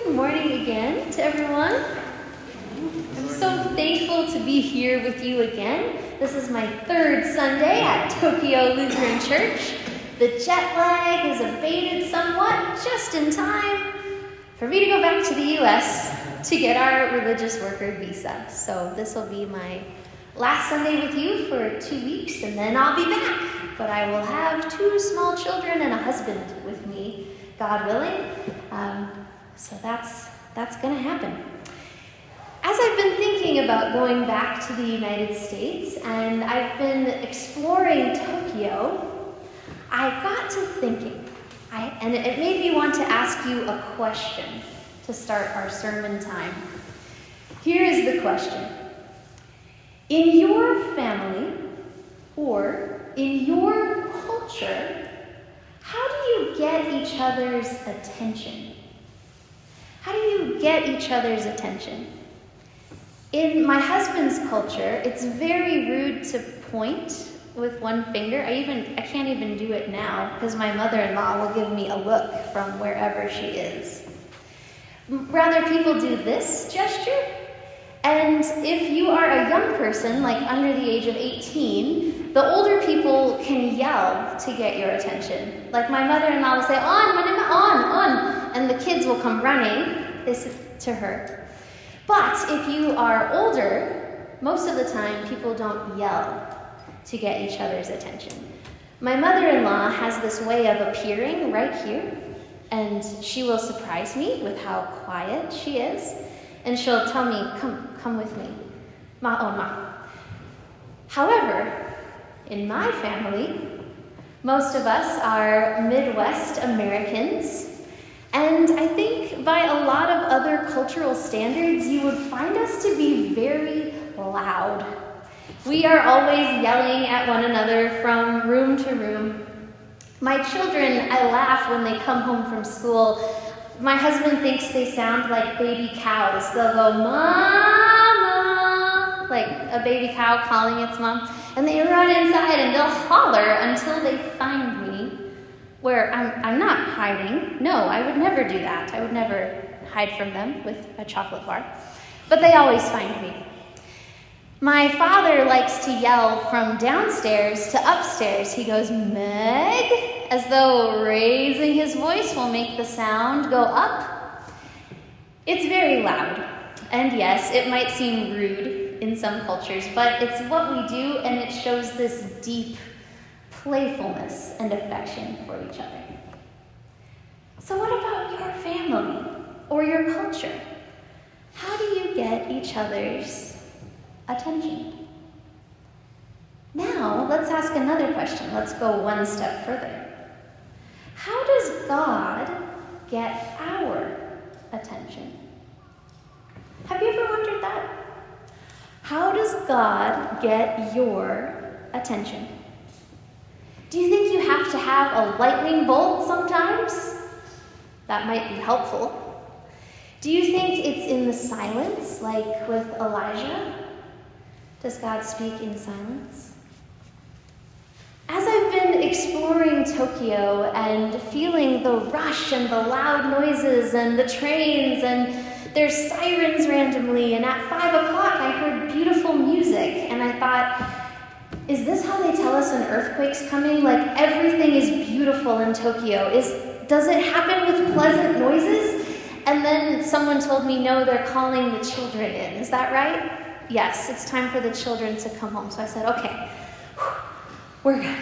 Good morning again to everyone. I'm so thankful to be here with you again. This is my third Sunday at Tokyo Lutheran Church. The jet lag has abated somewhat, just in time for me to go back to the U.S. to get our religious worker visa. So this will be my last Sunday with you for 2 weeks, and then I'll be back. But I will have 2 small children and a husband with me, God willing. So that's going to happen. As I've been thinking about going back to the United States, and I've been exploring Tokyo, I got to thinking, and it made me want to ask you a question to start our sermon time. Here is the question. In your family, or in your culture, how do you get each other's attention? How do you get each other's attention? In my husband's culture, it's very rude to point with one finger. I can't even do it now because my mother-in-law will give me a look from wherever she is. Rather, people do this gesture. And if you are a young person, like under the age of 18, the older people can yell to get your attention. Like my mother-in-law will say, on, and the kids will come running to her. But if you are older, most of the time people don't yell to get each other's attention. My mother-in-law has this way of appearing right here, and she will surprise me with how quiet she is. And she'll tell me, come with me. Ma. However, in my family, most of us are Midwest Americans, and I think by a lot of other cultural standards, you would find us to be very loud. We are always yelling at one another from room to room. My children, I laugh when they come home from school. My husband thinks they sound like baby cows. They'll go, Mama, like a baby cow calling its mom. And they run inside and they'll holler until they find me, where I'm not hiding. No, I would never do that. I would never hide from them with a chocolate bar. But they always find me. My father likes to yell from downstairs to upstairs. He goes, Meg, as though raising his voice will make the sound go up. It's very loud. And yes, it might seem rude in some cultures, but it's what we do, and it shows this deep playfulness and affection for each other. So what about your family or your culture? How do you get each other's attention? Now, let's ask another question. Let's go one step further. How does God get our attention? Have you ever wondered that? How does God get your attention? Do you think you have to have a lightning bolt sometimes? That might be helpful. Do you think it's in the silence, like with Elijah? Does God speak in silence? As I've been exploring Tokyo and feeling the rush and the loud noises and the trains and there's sirens randomly, and at 5 o'clock I heard beautiful music, and I thought, is this how they tell us an earthquake's coming? Like everything is beautiful in Tokyo. Does it happen with pleasant noises? And then someone told me, no, they're calling the children in. Is that right? Yes, it's time for the children to come home. So I said, okay, we're good.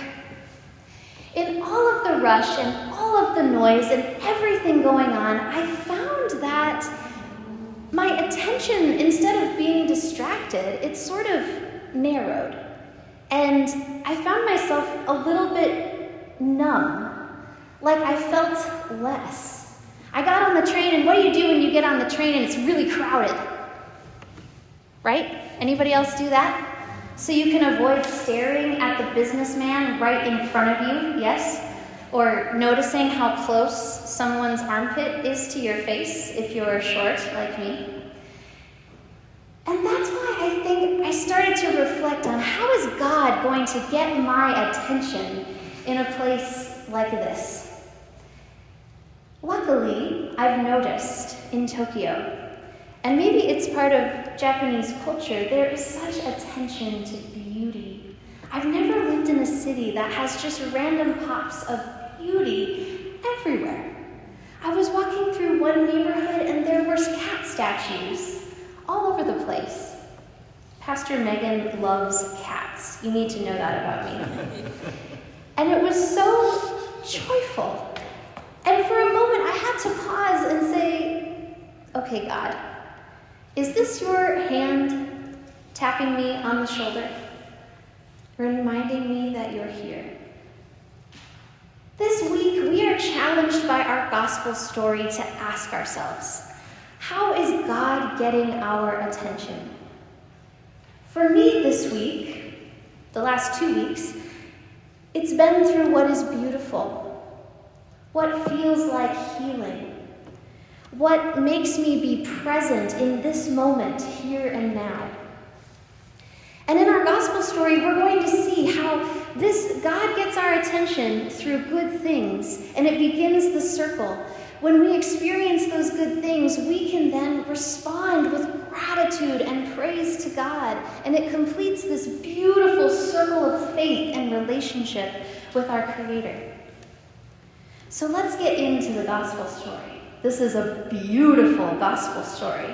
In all of the rush and all of the noise and everything going on, I found that my attention, instead of being distracted, it sort of narrowed. And I found myself a little bit numb, like I felt less. I got on the train, and what do you do when you get on the train and it's really crowded? Right? Anybody else do that? So you can avoid staring at the businessman right in front of you, yes? Or noticing how close someone's armpit is to your face if you're short like me. And that's why I think I started to reflect on how is God going to get my attention in a place like this? Luckily, I've noticed in Tokyo, and maybe it's part of Japanese culture, there is such attention to beauty. I've never lived in a city that has just random pops of beauty everywhere. I was walking through one neighborhood and there were cat statues all over the place. Pastor Megan loves cats. You need to know that about me. And it was so joyful. And for a moment, I had to pause and say, okay, God, is this your hand tapping me on the shoulder, reminding me that you're here? This week, we are challenged by our gospel story to ask ourselves, how is God getting our attention? For me this week, the last 2 weeks, it's been through what is beautiful, what feels like healing, what makes me be present in this moment, here and now. And in our gospel story, we're going to see how this God gets our attention through good things, and it begins the circle. When we experience those good things, we can then respond with gratitude and praise to God, and it completes this beautiful circle of faith and relationship with our Creator. So let's get into the gospel story. This is a beautiful gospel story.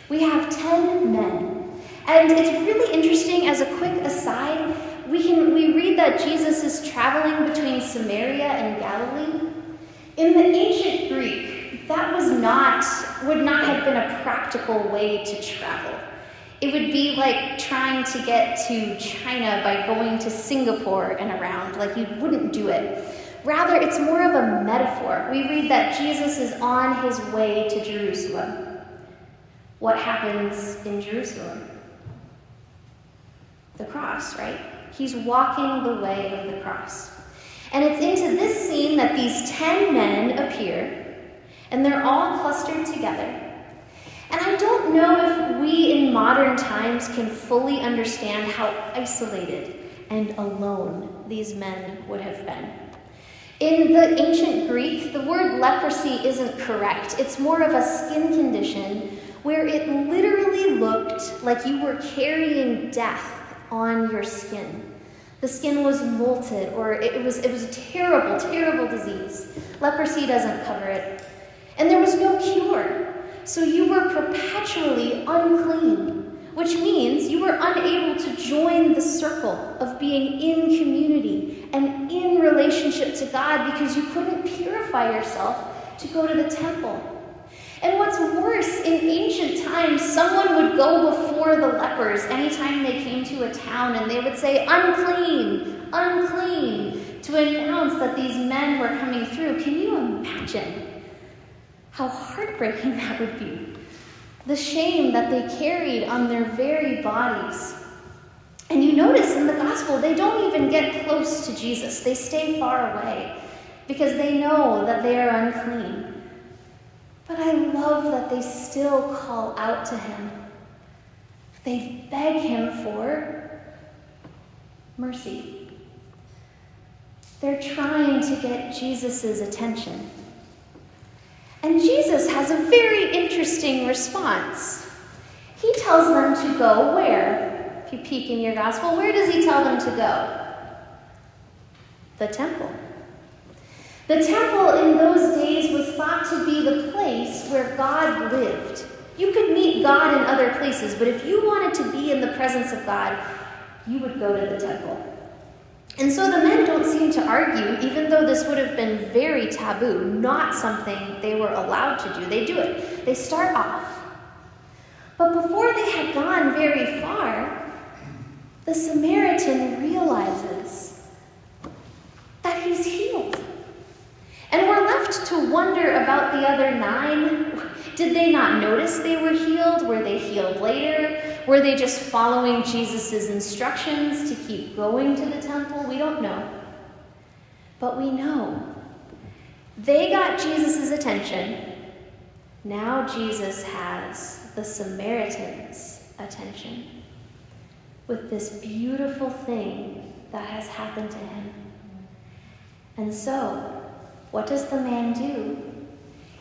We have 10 men. And it's really interesting, as a quick aside, we read that Jesus is traveling between Samaria and Galilee. In the ancient Greek, that would not have been a practical way to travel. It would be like trying to get to China by going to Singapore and around. Like, you wouldn't do it. Rather, it's more of a metaphor. We read that Jesus is on his way to Jerusalem. What happens in Jerusalem? The cross, right? He's walking the way of the cross. And it's into this scene that these 10 men appear, and they're all clustered together. And I don't know if we in modern times can fully understand how isolated and alone these men would have been. In the ancient Greek, the word leprosy isn't correct. It's more of a skin condition where it literally looked like you were carrying death on your skin. The skin was molted, or it was a terrible, terrible disease. Leprosy doesn't cover it. And there was no cure. So you were perpetually unclean, which means you were unable to join the circle of being in community and in relationship to God because you couldn't purify yourself to go to the temple. And what's worse, in ancient times, someone would go before the lepers anytime they came to a town, and they would say, unclean, unclean, to announce that these men were coming through. Can you imagine how heartbreaking that would be? The shame that they carried on their very bodies. And you notice in the gospel, they don't even get close to Jesus. They stay far away because they know that they are unclean. But I love that they still call out to him. They beg him for mercy. They're trying to get Jesus' attention. And Jesus has a very interesting response. He tells them to go where? If you peek in your gospel, where does he tell them to go? The temple. The temple in those days was thought to be the place where God lived. You could meet God in other places, but if you wanted to be in the presence of God, you would go to the temple. And so the men don't seem to argue, even though this would have been very taboo, not something they were allowed to do. They do it. They start off. But before they had gone very far, the Samaritan realizes that he's healed. And we're left to wonder about the other 9. Did they not notice they were healed? Were they healed later? Were they just following Jesus' instructions to keep going to the temple? We don't know. But we know they got Jesus' attention. Now Jesus has the Samaritan's attention with this beautiful thing that has happened to him. And so, what does the man do?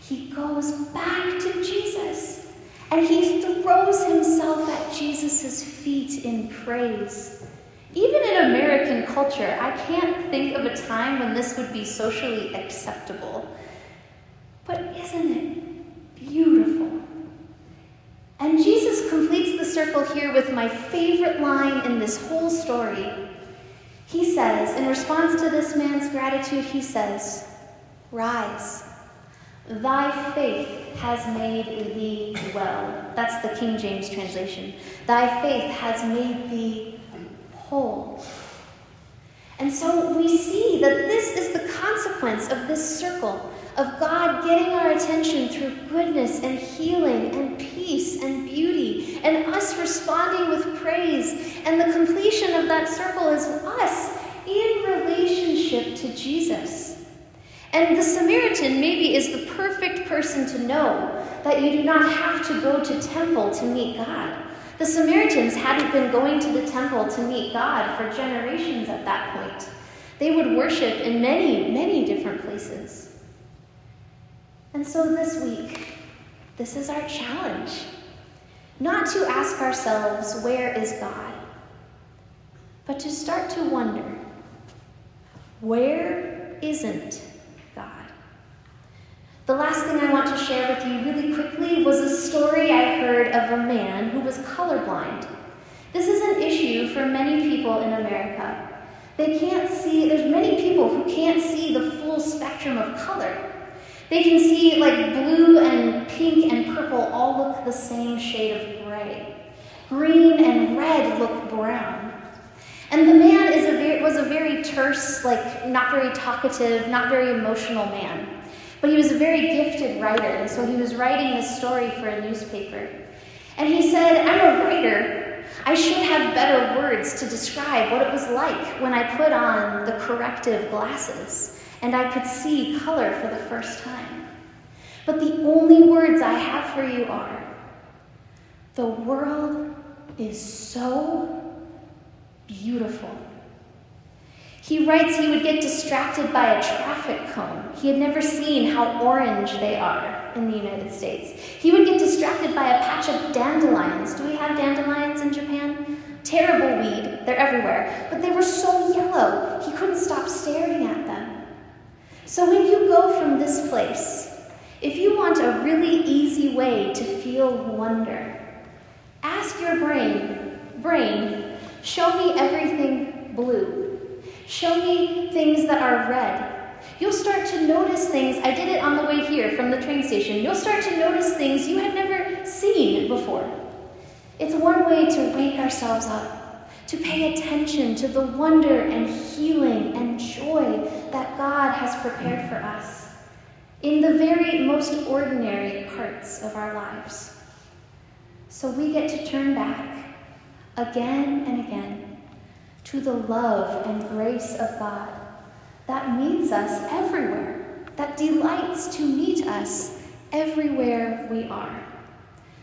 he goes back to Jesus, and he throws himself at Jesus' feet in praise. Even in American culture, I can't think of a time when this would be socially acceptable. But isn't it beautiful? And Jesus completes the circle here with my favorite line in this whole story. He says, in response to this man's gratitude, he says, "Rise, thy faith has made thee well." That's the King James translation. Thy faith has made thee whole. And so we see that this is the consequence of this circle, of God getting our attention through goodness and healing and peace and beauty, and us responding with praise. And the completion of that circle is us in relationship to Jesus. And the Samaritan maybe is the perfect person to know that you do not have to go to temple to meet God. The Samaritans hadn't been going to the temple to meet God for generations at that point. They would worship in many, many different places. And so this week, this is our challenge. Not to ask ourselves, where is God? But to start to wonder, where isn't God? The last thing I want to share with you really quickly was a story I heard of a man who was colorblind. This is an issue for many people in America. There's many people who can't see the full spectrum of color. They can see like blue and pink and purple all look the same shade of gray. Green and red look brown. And the man was a very terse, not very talkative, not very emotional man. But he was a very gifted writer, and so he was writing this story for a newspaper. And he said, "I'm a writer. I should have better words to describe what it was like when I put on the corrective glasses and I could see color for the first time. But the only words I have for you are, the world is so beautiful." He writes he would get distracted by a traffic cone. He had never seen how orange they are in the United States. He would get distracted by a patch of dandelions. Do we have dandelions in Japan? Terrible weed. They're everywhere. But they were so yellow, he couldn't stop staring at them. So when you go from this place, if you want a really easy way to feel wonder, ask your brain, show me everything blue. Show me things that are red. You'll start to notice things. I did it on the way here from the train station. You'll start to notice things you had never seen before. It's one way to wake ourselves up, to pay attention to the wonder and healing and joy that God has prepared for us in the very most ordinary parts of our lives. So we get to turn back again and again to the love and grace of God that meets us everywhere, that delights to meet us everywhere we are.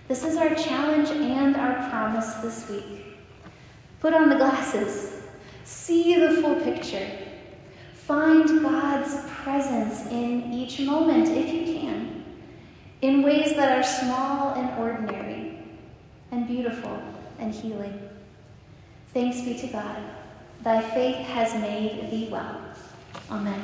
This is our challenge and our promise this week. Put on the glasses. See the full picture. Find God's presence in each moment, if you can, in ways that are small and ordinary, and beautiful and healing. Thanks be to God. Thy faith has made thee well. Amen.